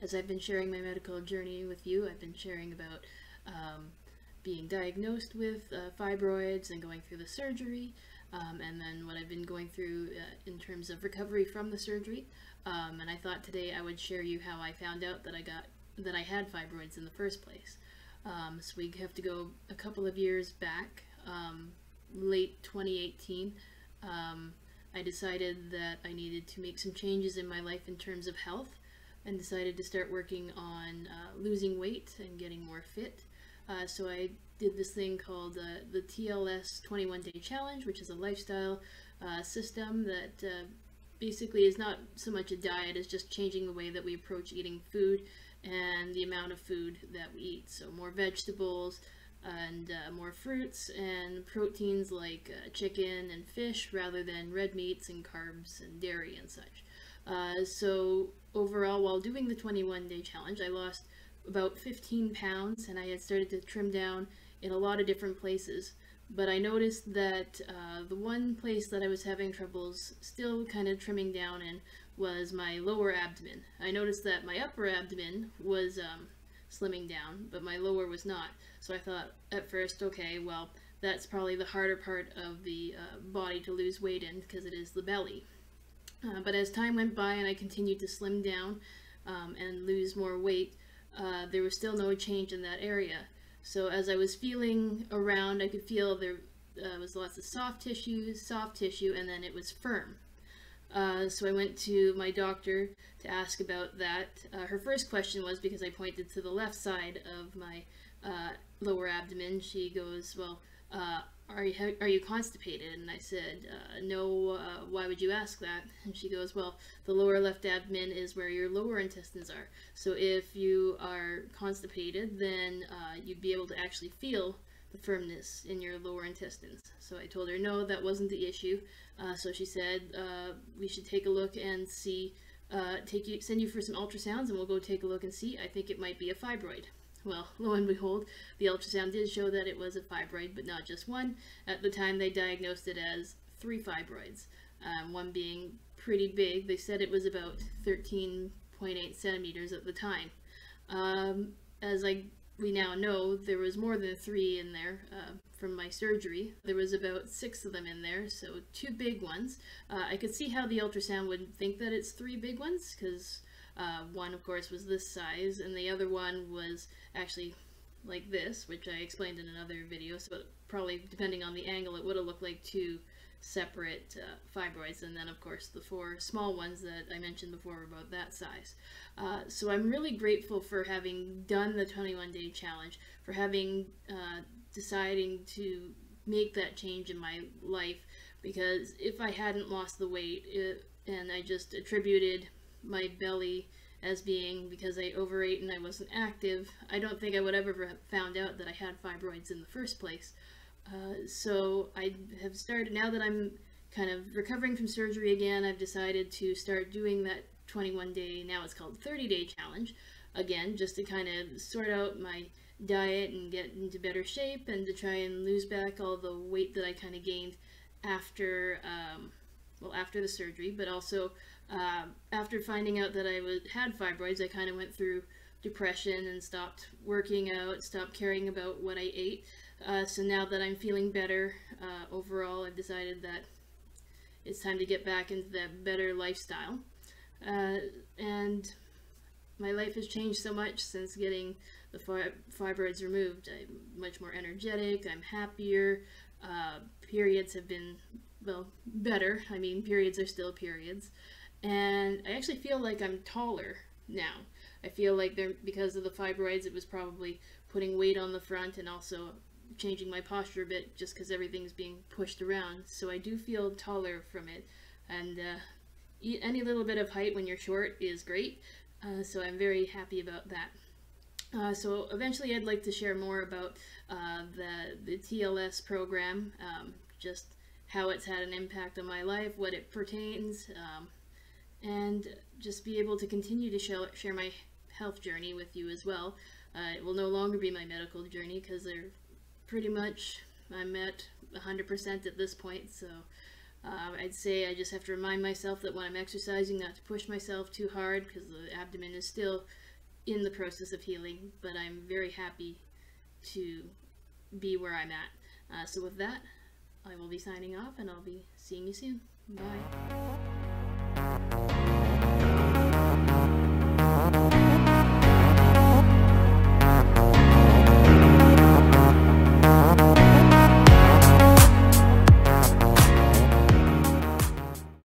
as I've been sharing my medical journey with you. I've been sharing about being diagnosed with fibroids and going through the surgery, and then what I've been going through in terms of recovery from the surgery. And I thought today I would share you how I found out that I had fibroids in the first place. So we have to go a couple of years back, late 2018. I decided that I needed to make some changes in my life in terms of health, and decided to start working on losing weight and getting more fit. So I did this thing called the TLS 21-Day Challenge, which is a lifestyle system that basically is not so much a diet as just changing the way that we approach eating food and the amount of food that we eat. So more vegetables and more fruits and proteins like chicken and fish rather than red meats and carbs and dairy and such. So overall, while doing the 21-day challenge, I lost about 15 pounds, and I had started to trim down in a lot of different places. But I noticed that the one place that I was having troubles still kind of trimming down in was my lower abdomen. I noticed that my upper abdomen was slimming down, but my lower was not. So I thought at first, okay, well, that's probably the harder part of the body to lose weight in, because it is the belly. But as time went by and I continued to slim down and lose more weight, there was still no change in that area. So as I was feeling around, I could feel there was lots of soft tissue, and then it was firm. So I went to my doctor to ask about that. Her first question was, because I pointed to the left side of my lower abdomen, she goes, well, are you constipated? And I said, no, why would you ask that? And she goes, well, the lower left abdomen is where your lower intestines are. So if you are constipated, then you'd be able to actually feel the firmness in your lower intestines. So I told her, no, that wasn't the issue. So she said, we should take a look and see, send you for some ultrasounds, and we'll go take a look and see. I think it might be a fibroid. Well, lo and behold, the ultrasound did show that it was a fibroid, but not just one. At the time, they diagnosed it as 3 fibroids, one being pretty big. They said it was about 13.8 centimeters at the time. As we now know, there was more than 3 in there from my surgery. There was about 6 of them in there, so 2 big ones. I could see how the ultrasound would think that it's 3 big ones, because one, of course, was this size, and the other one was actually like this, which I explained in another video, so probably, depending on the angle, it would have looked like 2 separate fibroids, and then, of course, the 4 small ones that I mentioned before were about that size. So I'm really grateful for having done the 21-day challenge, for having deciding to make that change in my life, because if I hadn't lost the weight, and I just attributed my belly as being because I overate and I wasn't active, I don't think I would ever have found out that I had fibroids in the first place. So I have started, now that I'm kind of recovering from surgery again, I've decided to start doing that 21-day, now it's called 30-day challenge, again, just to kind of sort out my diet and get into better shape, and to try and lose back all the weight that I kind of gained after, after the surgery, but also after finding out that I had fibroids. I kind of went through depression and stopped working out, stopped caring about what I ate. So now that I'm feeling better overall, I've decided that it's time to get back into that better lifestyle. And my life has changed so much since getting the fibroids removed. I'm much more energetic, I'm happier, periods have been, well, better. I mean, periods are still periods. And I actually feel like I'm taller now. I feel like because of the fibroids, it was probably putting weight on the front and also changing my posture a bit, just because everything's being pushed around. So I do feel taller from it. And any little bit of height when you're short is great. So I'm very happy about that. So eventually I'd like to share more about the TLS program, just how it's had an impact on my life, what it pertains, and just be able to continue to share my health journey with you as well. It will no longer be my medical journey, because they're pretty much, I'm at 100% at this point, so I'd say I just have to remind myself that when I'm exercising, not to push myself too hard, because the abdomen is still in the process of healing, but I'm very happy to be where I'm at. So with that, I will be signing off, and I'll be seeing you soon. Bye.